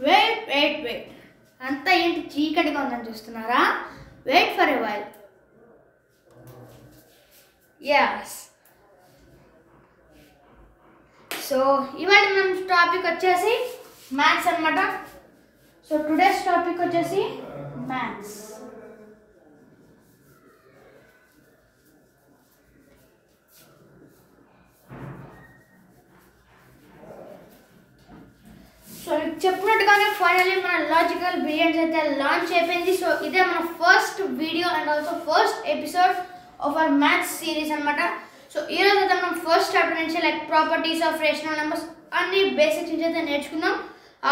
Wait అంతా ఏంటి చీకటిగా ఉందని చూస్తున్నారా? Wait for a while. Yes. So ఇవాళ మనం టాపిక్ వచ్చేసి మ్యాథ్స్ అన్నమాట. సో టుడేస్ టాపిక్ వచ్చేసి మ్యాథ్స్. సో చెప్పినట్టుగానే ఫైనల్లీ మన లాజికల్ బ్రిలియన్స్ అయితే లాంచ్ అయిపోయింది. సో ఇదే మన first video and also first episode of our maths series అనమాట. సో ఈరోజు అయితే మనం ఫస్ట్ చాప్టర్ నుంచి like properties of rational numbers అన్ని బేసిక్స్ నుంచి అయితే నేర్చుకుందాం.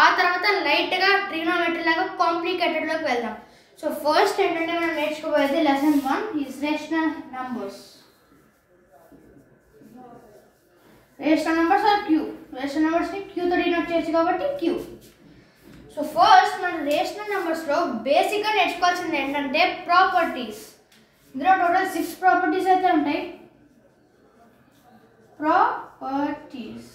ఆ తర్వాత లైట్గా ట్రిగ్నోమెట్రీ లాగా కాంప్లికేటెడ్లోకి వెళ్దాం. సో ఫస్ట్ ఏంటంటే మనం నేర్చుకోబోయేది lesson 1 is rational numbers. Rational numbers are Q. రేషనల్ నెంబర్స్ని క్యూతో డినోట్ చేయొచ్చు కాబట్టి క్యూ. సో ఫస్ట్ మన రేషనల్ నెంబర్స్లో బేసిక్గా నేర్చుకోవాల్సింది ఏంటంటే ప్రాపర్టీస్. ఇందులో టోటల్ 6 ప్రాపర్టీస్ అయితే ఉంటాయి. ప్రాపర్టీస్.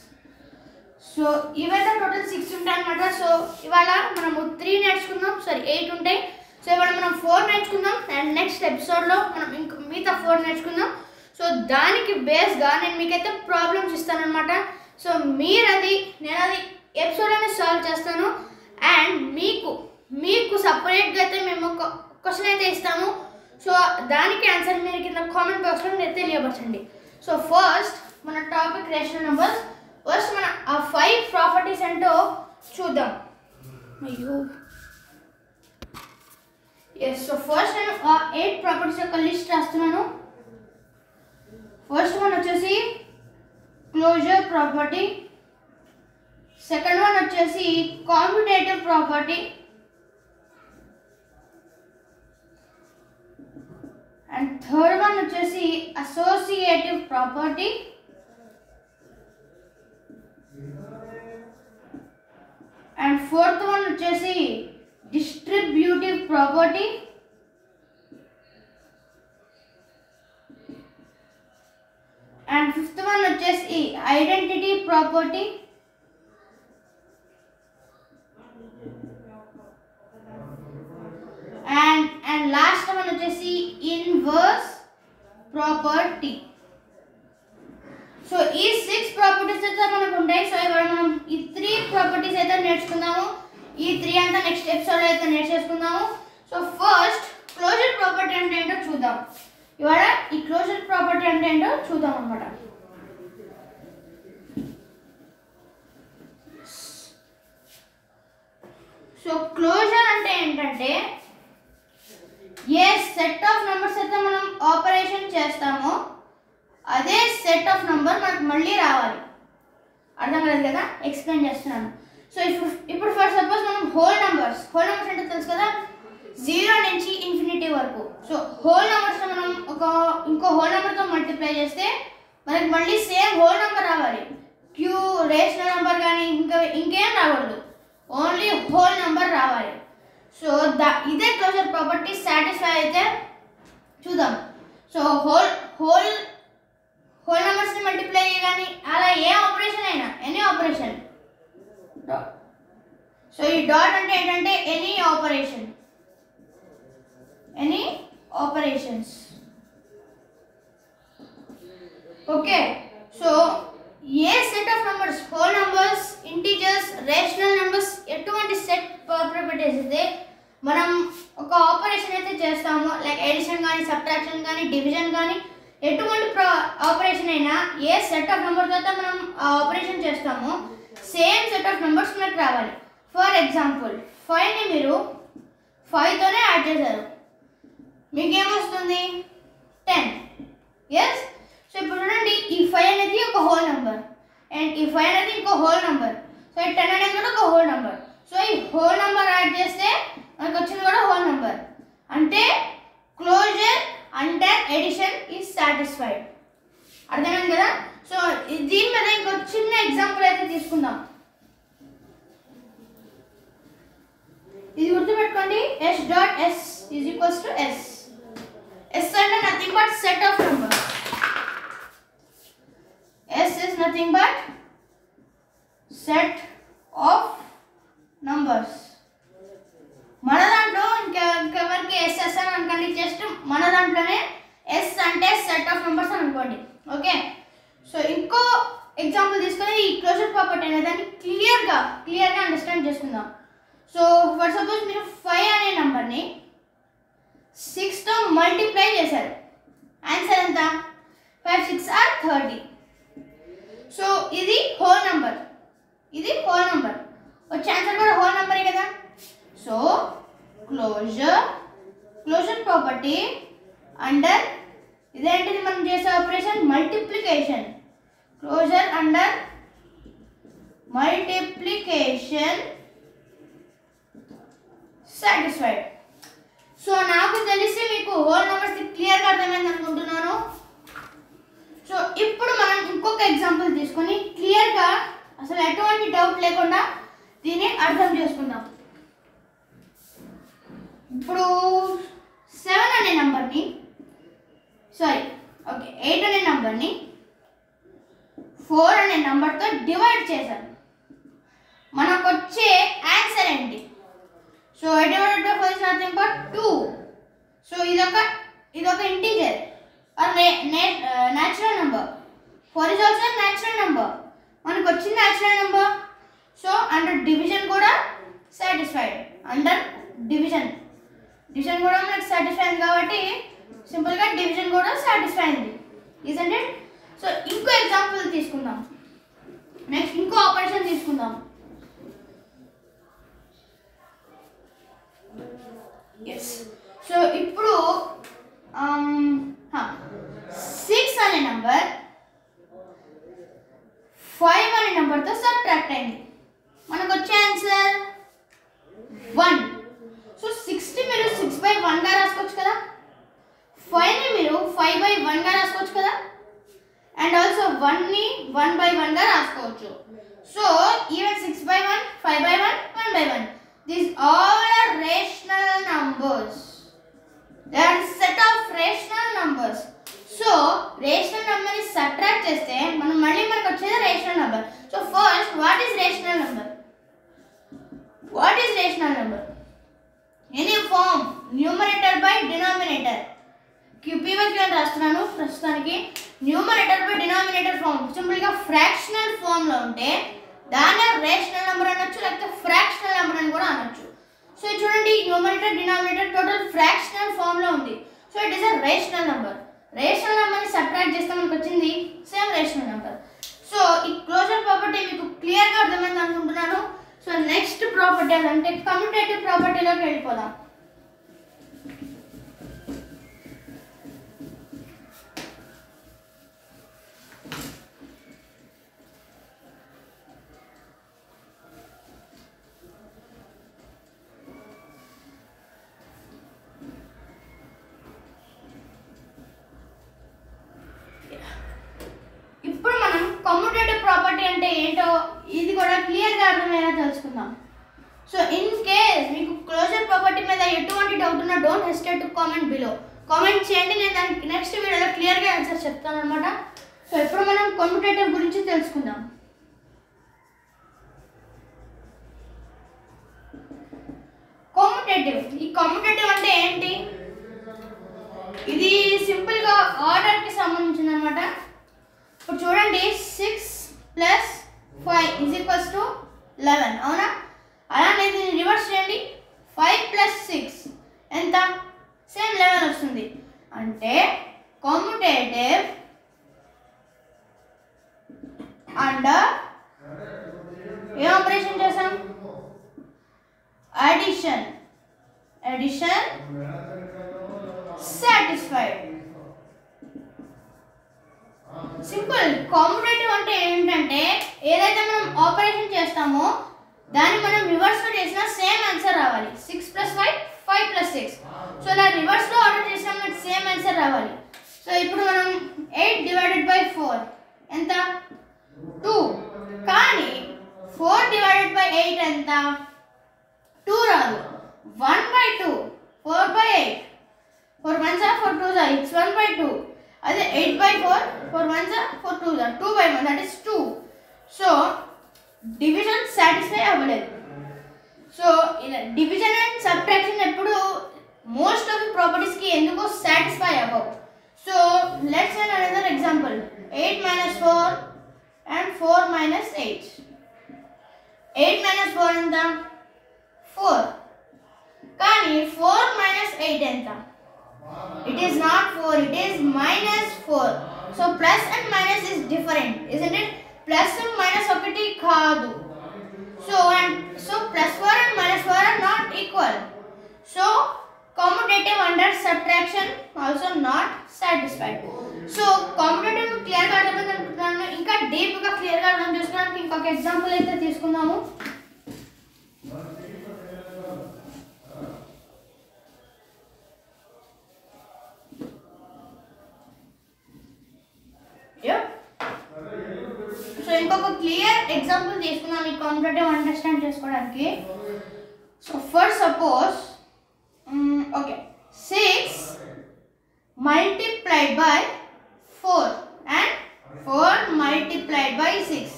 సో ఇవైతే టోటల్ 6 ఉంటాయి అన్నమాట. సో ఇవాళ మనము 3 నేర్చుకుందాం. 8 ఉంటాయి. సో ఇవాళ మనం 4 నేర్చుకుందాం అండ్ నెక్స్ట్ ఎపిసోడ్లో మనం మిగతా 4 నేర్చుకుందాం. సో దానికి బేస్గా నేను మీకైతే ప్రాబ్లమ్స్ ఇస్తానన్నమాట. సో నేను అది ఎపిసోడ్లోనే సాల్వ్ చేస్తాను అండ్ మీకు సపరేట్గా అయితే మేము ఒక క్వశ్చన్ అయితే ఇస్తాము. సో దానికి ఆన్సర్ మీరు కింద కామెంట్ బాక్స్లో తెలియపరచండి. సో ఫస్ట్ మన టాపిక్ రేషనల్ నెంబర్స్. ఫస్ట్ మన ఆ 5 ప్రాపర్టీస్ ఏంటో చూద్దాం. ఎస్. సో ఫస్ట్ నేను ఆ 8 ప్రాపర్టీస్ యొక్క లిస్ట్ రాస్తున్నాను. ఫస్ట్ వన్ వచ్చేసి క్లోజర్ ప్రాపర్టీ. సెకండ్ వన్ వచ్చేసి competitive property. And third one వచ్చేసి associative property. And fourth one వచ్చేసి distributive property. And fifth one వచ్చేసి identity property. And last one వచ్చేసి ఇన్వర్స్ ప్రాపర్టీ. సో ఈ 6 properties అయితే మనకు ఉంటాయి. సో ఇవాళ మనం ఈ 3 ప్రాపర్టీస్ అయితే నేర్చుకుందాము. ఈ 3 అంతా నెక్స్ట్ ఎపిసోడ్లో అయితే నేర్చేసుకుందాము. సో ఫస్ట్ క్లోజర్ ప్రాపర్టీ అంటే ఏంటో చూద్దాం. ఇవాళ ఈ క్లోజర్ ప్రాపర్టీ అంటే ఏంటో చూద్దాం అన్నమాట. సో క్లోజర్ అంటే ఏంటంటే ఏ సెట్ ఆఫ్ నెంబర్స్ అయితే మనం ఆపరేషన్ చేస్తామో అదే సెట్ ఆఫ్ నెంబర్ మనకు మళ్ళీ రావాలి. అర్థం కాలేదు కదా, ఎక్స్ప్లెయిన్ చేస్తున్నాను. సో ఇప్పుడు ఫర్ సపోజ్ మనం హోల్ నెంబర్స్ అంటే తెలుసు కదా, 0 నుంచి ఇన్ఫినిటీ వరకు. సో హోల్ నెంబర్స్ మనం ఇంకో హోల్ నెంబర్తో మల్టిప్లై చేస్తే మనకి మళ్ళీ సేమ్ హోల్ నెంబర్ రావాలి. క్యూ రేషనల్ నెంబర్ కానీ ఇంకేం రాకూడదు, ఓన్లీ హోల్ నెంబర్ రావాలి. సో ఇదే క్లోజర్ ప్రాపర్టీ సాటిస్ఫై అయితే చూద్దాం. సో హోల్ నెంబర్స్ని మల్టిప్లై కానీ అలా ఏ ఆపరేషన్ అయినా ఎనీ ఆపరేషన్. సో ఈ డాట్ అంటే ఏంటంటే any operations. Okay. So A set of numbers, whole numbers, integers, rational numbers, ఎటువంటి సెట్ ప్రాపర్టీస్ అయితే మనం ఒక ఆపరేషన్ అయితే చేస్తామో లైక్ ఎడిషన్ కానీ సబ్ట్రాక్షన్ కానీ డివిజన్ కానీ ఎటువంటి ఆపరేషన్ అయినా ఏ సెట్ ఆఫ్ నెంబర్స్ అయితే మనం ఆపరేషన్ చేస్తామో సేమ్ సెట్ ఆఫ్ నెంబర్స్ మనకు రావాలి. ఫర్ ఎగ్జాంపుల్ 5ని మీరు 5తోనే యాడ్ చేశారు, మీకేమొస్తుంది 10. ఎస్. సో ఇప్పుడు చూడండి, ఈ 5 అనేది ఒక హోల్ నెంబర్ అండ్ ఈ 5 అనేది ఇంకో హోల్ నెంబర్. సో ఈ 10 అనేది కూడా ఒక హోల్ నెంబర్. సో ఈ హోల్ నెంబర్ యాడ్ చేస్తే మనకు వచ్చింది కూడా హోల్ నెంబర్. అంటే క్లోజర్ అంటే ఎడిషన్ ఈజ్ సాటిస్ఫైడ్. అర్థమైంది కదా. సో దీని మీద ఇంకో చిన్న ఎగ్జాంపుల్ అయితే తీసుకుందాం. ఇది గుర్తుపెట్టుకోండి, S dot S is equals to S. S అంటే nothing but set of numbers. S is nothing but set of numbers. Numbers. మన దాంట్లో ఇంకెవరికి ఎస్ అని అనుకోండి, జస్ట్ మన దాంట్లోనే ఎస్ అంటే సెట్ ఆఫ్ నంబర్స్ అని అనుకోండి. ఓకే, సో ఇంకో ఎగ్జాంపుల్ తీసుకొని ఈ క్లోజర్ ప్రాపర్టీ అనే దాన్ని క్లియర్గా అండర్స్టాండ్ చేసుకుందాం. సో ఫర్ సపోజ్ మీరు 5 అనే నంబర్ని 6తో మల్టిప్లై చేశారు. ఆన్సర్ ఎంత? 5 6 ఆర్ 30. సో ఇది హోల్ నెంబర్, వచ్చే ఆన్సర్ కూడా హోల్ నెంబరే కదా. సో క్లోజర్ ప్రాపర్టీ అండర్ ఇదేంటిది మనం చేసే operation multiplication. Closure under multiplication satisfied. So నాకు తెలిసి మీకు హోల్ నెంబర్స్ క్లియర్గా అర్థమైంది అనుకుంటున్నాను. సో ఇప్పుడు మనం ఇంకొక ఎగ్జాంపుల్ తీసుకొని క్లియర్గా అసలు ఎటువంటి డౌట్ లేకుండా దీన్ని అర్థం చేసుకుందాం. ఇప్పుడు 7 అనే నంబర్ని 8 అనే నంబర్ని 4 అనే నంబర్తో డివైడ్ చేశాను. మనకు వచ్చే ఆన్సర్ ఏంటి? So 8 divided by 4 is nothing but 2. So ఇదొక integer or natural number. 4 is also natural number. మనకు వచ్చిన natural number. So under division కూడా సాటిస్ఫైడ్. అండర్ డివిజన్ కూడా మనకు సాటిస్ఫై అయింది కాబట్టి సింపుల్గా డివిజన్ కూడా సాటిస్ఫై అయింది. Isn't it? సో ఇంకో ఎగ్జాంపుల్ తీసుకుందాం. నెక్స్ట్ ఇంకో ఆపరేషన్ తీసుకుందాం. ఎస్, సో ఇప్పుడు 6 అనే నంబర్ 5 అనే నంబర్తో సబ్ట్రాక్ట్ అయింది. మనకు వచ్చే ఆన్సర్ 1. సో 6ని మీరు 6/1గా రాసుకోవచ్చు కదా, 5ని మీరు 5/1గా రాసుకోవచ్చు కదా, అండ్ ఆల్సో 1ని 1/1గా రాసుకోవచ్చు. So even 6/1, 5/1, 1/1, these all are rational numbers. They are set of rational numbers. So rational నెంబర్ని సబ్ట్రాక్ట్ చేస్తే మనకు వచ్చేది rational number. So first what is rational number? Any form numerator by denominator. క్యూపీవైకి నేను రాస్తున్నాను ప్రస్తుతానికి. న్యూమరేటర్ బై డినామినేటర్ ఫార్మ్ సింపుల్గా fractional ఫామ్లో ఉంటే దాన్ని రేషనల్ నెంబర్ అనొచ్చు, లేకపోతే ఫ్రాక్షనల్ నెంబర్ అని కూడా అనొచ్చు. సో చూడండి, న్యూమరేటర్ డినామినేటర్ టోటల్ ఫ్రాక్షనల్ ఫామ్లో ఉంది. So it is a rational number. Rational నెంబర్ని సబ్ట్రాక్ట్ చేస్తే మనకు వచ్చింది సేమ్ రేషనల్ నెంబర్. సో ఈ క్లోజర్ ప్రాపర్టీ మీకు క్లియర్గా అర్థమైంది అనుకుంటున్నాను. సో నెక్స్ట్ ప్రాపర్టీ అంటే కమ్యూటేటివ్ ప్రాపర్టీలోకి వెళ్ళిపోదాం. ఇప్పుడు మనం కమ్యూటేటివ్ ప్రాపర్టీ అంటే ఏంటో ఇది కూడా క్లియర్గా అర్థమయ్యేలా తెలుసుకుందాం. సో ఇన్ కేస్ మీకు క్లోజర్ ప్రాపర్టీ మీద ఎటువంటి డౌట్ ఉన్నా don't hesitate to comment below. Comment చేయండి, నేను దానికి నెక్స్ట్ వీడియోలో క్లియర్గా ఆన్సర్ చెప్తాను అనమాట. సో ఇప్పుడు మనం కమ్యూటేటివ్ గురించి తెలుసుకుందాం. ఈ కమ్యూటేటివ్ అంటే ఏంటి? ఇది సింపుల్గా ఆర్డర్కి సంబంధించింది అనమాట. ఇప్పుడు చూడండి, 6 + 5 = 11, అవునా? అలానే దీన్ని రివర్స్ చేయండి. 5 + 6 ఎంత? సేమ్ 11 వస్తుంది. అంటే కమ్యూటేటివ్ అండర్ ఏ ఆపరేషన్ చేసాం? Addition satisfied. సింపుల్. కమ్యూటేటివ్ అంటే ఏంటంటే ఏదైతే మనం ఆపరేషన్ చేస్తామో దాన్ని మనం రివర్స్లో చేసినా సేమ్ ఆన్సర్ రావాలి. 6 + 5, 5 + 6. సో ఇలా రివర్స్లో ఆర్డర్ చేసినా మనకి సేమ్ ఆన్సర్ రావాలి. సో ఇప్పుడు మనం 8 / 4 ఎంత? 2. కానీ 4 / 8 ఎంత? 2 రాదు. 1/2. 4/8. 4 1s are 4 2s are. It's 1/2. అదే 8/4. 4 1s are 4 2s are. 2/1, that is 2. So division satisfy అవ్వలేదు. సో ఇలా డివిజన్ అండ్ సబ్ట్రాక్షన్ ఎప్పుడు మోస్ట్ ఆఫ్ ది ప్రాపర్టీస్ కి ఎందుకు సాటిస్ఫై అవ్వవు. So let's take another example. 8 - 4 and 4 - 8. 8 - 4 ఎంత? 4. కానీ 4 - 8 ఎంత? It is not 4, it is -4. So plus and minus is different, isn't it? Plus and minus ఒకటి కాదు. So plus 4 and minus 4 are not equal. So commutative under subtraction also not satisfied. So commutative clear గా అర్థమైంది అనుకుంటున్నాను. ఇంకా deep గా clear గా అర్థం చేసుకోవడానికి ఇంకొక ఎగ్జాంపుల్ అయితే తీసుకుందాము. సో ఇంకొక క్లియర్ ఎగ్జాంపుల్ తీసుకుందాం ఈ కాంపిటేటివ్ అండర్స్టాండ్ చేసుకోవడానికి. So first suppose okay 6 multiplied by 4 and 4 multiplied by 6.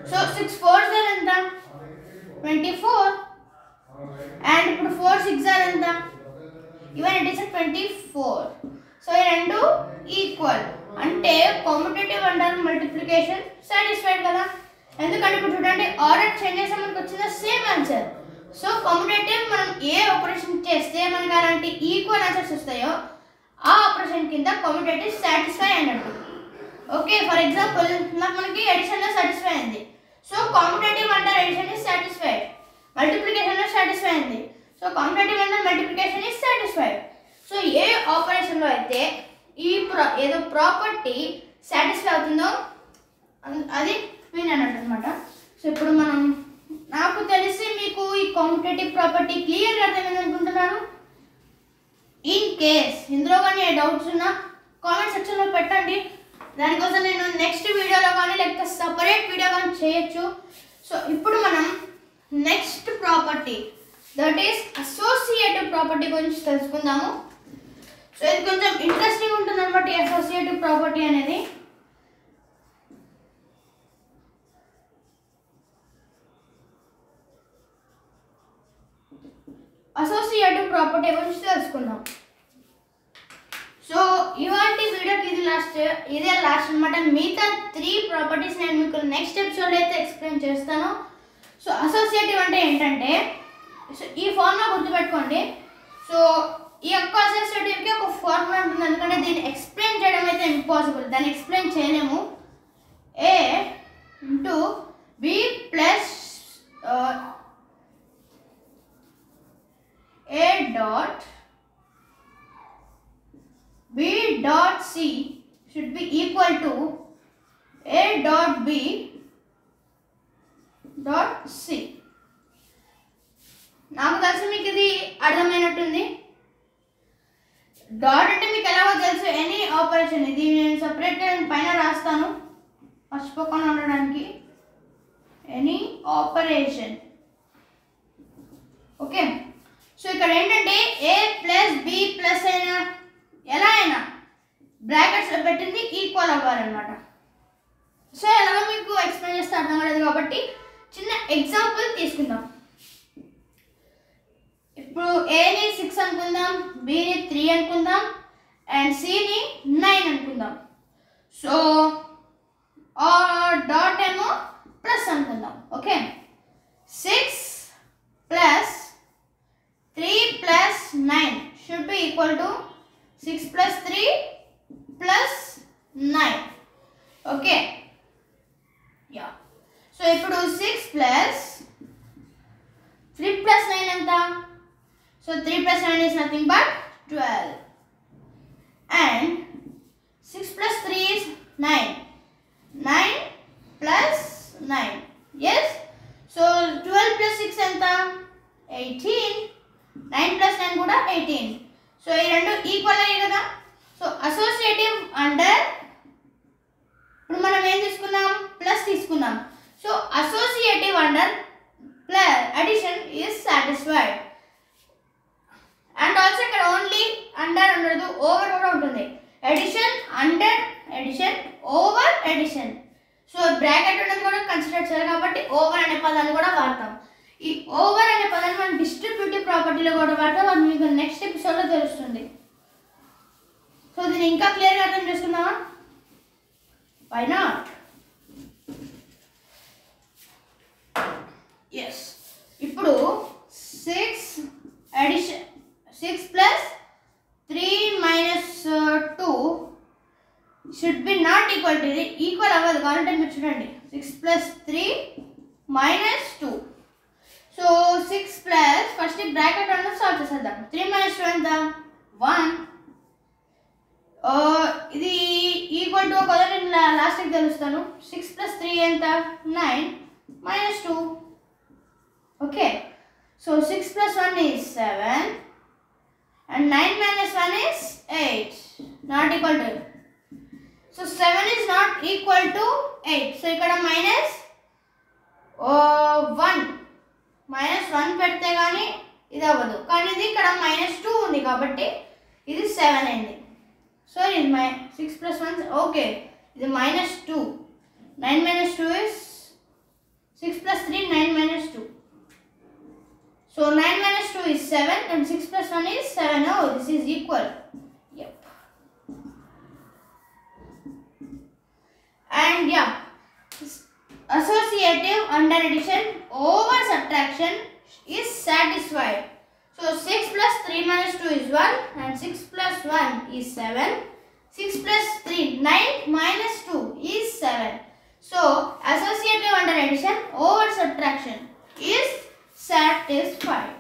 So 6 4s are ఎంత? 24. and ఇప్పుడు 4 6s are ఎంత? even it is a 24. So ఈ రెండు ఈక్వల్ అంటే కాంపిటేటివ్ అండర్ మల్టిప్లికేషన్ సాటిస్ఫైడ్ కదా. ఎందుకంటే ఇప్పుడు చూడండి ఆర్డర్ చేంజ్ చేస్తే మనకు వచ్చిన సేమ్ ఆన్సర్. సో కాంపిటేటివ్ మనం ఏ ఆపరేషన్ చేస్తే మనకు అలాంటి ఈక్వల్ ఆన్సర్స్ వస్తాయో ఆ ఆపరేషన్ కింద కాంపిటేటివ్ సాటిస్ఫై అన్నట్టు. ఓకే ఫర్ ఎగ్జాంపుల్ మనకి ఎడిషన్ లో సాటిస్ఫై అయింది. So commutative under addition is satisfied. Multiplication లో సాటిస్ఫై అయింది. So commutative under multiplication is satisfied. So ఏ ఆపరేషన్ లో అయితే ఈ ఏదో ప్రాపర్టీ సాటిస్ఫై అవుతుందో అది విన్ అన్నట్టు అనమాట. సో ఇప్పుడు మనం నాకు తెలిసి మీకు ఈ కాంపిటేటివ్ ప్రాపర్టీ క్లియర్గా అర్థమైంది అనుకుంటున్నాను. ఇన్ కేస్ ఇందులో కానీ ఏ డౌట్స్ ఉన్నా కామెంట్ సెక్షన్లో పెట్టండి. దానికోసం నేను నెక్స్ట్ వీడియోలో కానీ లేకపోతే సపరేట్ వీడియో కానీ చేయొచ్చు. సో ఇప్పుడు మనం next property that is associative property గురించి తెలుసుకుందాము. సో ఇది కొంచెం ఇంట్రెస్టింగ్ ఉంటుంది అనమాట ఈ అసోసియేటివ్ ప్రాపర్టీ అనేది. అసోసియేటివ్ ప్రాపర్టీ గురించి తెలుసుకుందాం. సో ఇవాంటి వీడియోకి ఇదే లాస్ట్ అనమాట. మిగతా 3 ప్రాపర్టీస్ నేను మీకు నెక్స్ట్ ఎపిసోడ్ అయితే ఎక్స్ప్లెయిన్ చేస్తాను. సో అసోసియేటివ్ అంటే ఏంటంటే సో ఈ ఫార్ములా గుర్తుపెట్టుకోండి. సో ఈ యొక్క అసోసియేటివ్కి ఒక ఫార్ములా ఉంటుంది. ఎందుకంటే దీన్ని ఎక్స్ప్లెయిన్ చేయడం అయితే ఇంపాసిబుల్, దాన్ని ఎక్స్ప్లెయిన్ చేయలేము. A into B plus A dot B dot C should be equal to A dot B dot C. నాకు తెలిసి మీకు ఇది అర్థమైనట్టుంది. డాట్ అంటే మీకు ఎలాగో తెలుసు, ఎనీ ఆపరేషన్. ఇది నేను సపరేట్గా పైన రాస్తాను మర్చిపోకుండా ఉండడానికి. Any operation. ఓకే సో ఇక్కడ ఏంటంటే A ప్లస్ B ప్లస్ అయినా ఎలా అయినా బ్రాకెట్స్లో పెట్టింది ఈక్వల్ అవ్వాలన్నమాట. సో ఎలాగో మీకు ఎక్స్ప్లెయిన్ చేస్తే అర్థం కాలేదు కాబట్టి చిన్న ఎగ్జాంపుల్ తీసుకుందాం. ఇప్పుడు Aని 6 అనుకుందాం, Bని 3 అనుకుందాం అండ్ Cని 9 అనుకుందాం. సో డాట్ ఏమో ప్లస్ అనుకుందాం. Okay 6 plus 3 plus 9 should be equal to 6 plus 3 plus 9. Okay yeah so ఇప్పుడు 6 ప్లస్ 3 ప్లస్ 9 ఎంత? So 3 plus 9 is nothing but 12 and 6 plus 3 is 9. 9 plus 9. Yes. So 12 plus 6 enta 18. 9 plus 9 kuda 18. So ee rendu equal ayye kada. So associative under ఇప్పుడు మనం ఏం తీసుకున్నాం? Plus తీసుకున్నాం. So associative under plus addition is satisfied. And also ఇక్కడ only under ఉండదు, over కూడా ఉంటుంది. Addition under addition over addition. So bracket ఉన్నది కూడా కన్సిడర్ చేయాలి కాబట్టి ఓవర్ అనే పదాన్ని కూడా వాడతాం. ఈ ఓవర్ అనే పదాన్ని డిస్ట్రిబ్యూటివ్ ప్రాపర్టీలో కూడా వాడతాం, అది మీకు నెక్స్ట్ ఎపిసోడ్లో తెలుస్తుంది. సో దీన్ని ఇంకా క్లియర్గా అర్థం చేసుకుందామా? Why not? ఎస్. ఇప్పుడు 6 plus 3 minus 2 should be not equal to, ఇది ఈక్వల్ అవ్వదు కావాలంటే మీరు చూడండి. 6 plus 3 minus 2. So 6 plus first bracket అన్నది సాల్వ్ చేసేద్దాం. 3 మైనస్ 2 ఎంత? 1. ఇది ఈక్వల్ టు కదా, నేను లాస్ట్కి తెలుస్తాను. 6 ప్లస్ 3 ఎంత? 9 minus 2. Okay, so 6 plus 1 is 7 and 9 minus 1 is 8, not equal to. So 7 is not equal to 8. So ikkada minus 1 పెడితే కానీ ఇది అవ్వదు, కానీ ఇది ఇక్కడ -2 ఉంది కాబట్టి ఇది 7 అయింది. సో ఇది 6 plus 1, ఓకే, ఇది -2. 9 minus 2 is 6 plus 3, 9 minus 2. So 9 minus 2 is 7 and 6 plus 1 is 7. Oh, this is equal. Yep. And yeah, associative under addition over subtraction is satisfied. So 6 plus 3 minus 2 is 1 and 6 plus 1 is 7. 6 plus 3, 9 minus 2 is 7. So associative under addition over subtraction is satisfied.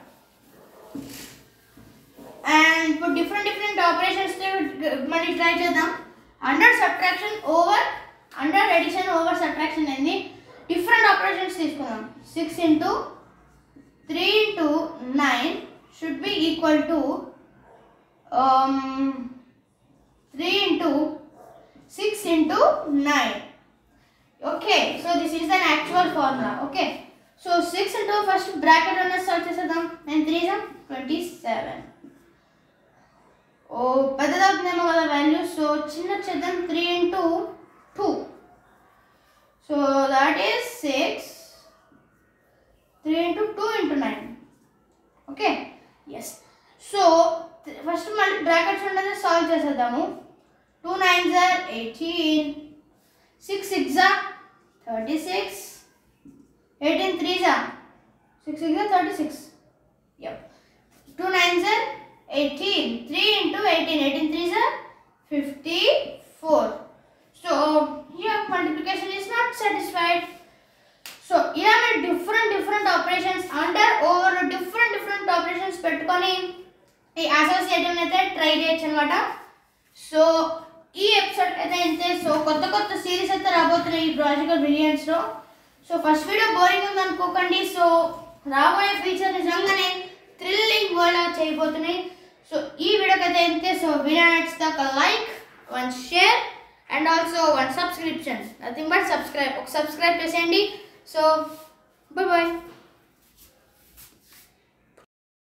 And for different operations mani try chedam. Under subtraction over, under addition over subtraction any different operations తీసుకుందాం. 6 into 3 into 9 should be equal to 3 into 6 into 9. Okay, so this is an actual formula. Okay, so 6 into first bracket on the solve చేద్దాం. 9 3 is 27. ఓ పెద్దది అవుతుందేమో కదా value. So చిన్న చేద్దాం. 3 into 2, so that is 6. 3 into 2 into 9. Okay, yes. So first మళ్ళీ brackets ఉన్నది solve చేసేద్దాము. 2 9s are 18, 6 6s are 36, 18 3s are 6 6 are 36. Yep. 2 9s are 18. 3 into 18, 18 3s are 54. So here multiplication is not satisfied. So ఇలా మీరు different operations under over different operations పెట్టుకొని ఈ associative అయితే try చేయొచ్చు అన్నమాట. సో ఈ ఎపిసోడ్ అయితే ఇంతే. సో కొత్త సిరీస్ అయితే రాబోతున్నాయి ఈ లాజికల్ బ్రిలియన్స్ లో. సో ఫస్ట్ వీడియో బోరింగ్ ఉంది అనుకోకండి. సో రాబోయే ఫీచర్ నిజంగానే థ్రిల్లింగ్ వరల్డ్ చేయబోతున్నాయి. సో ఈ వీడియోకి అయితే ఇంతే. సో వీడియో నచ్చితే ఒక like, 1 share and also 1 subscription. Nothing but subscribe. ఒక సబ్స్క్రైబ్ చేసేయండి. So bye.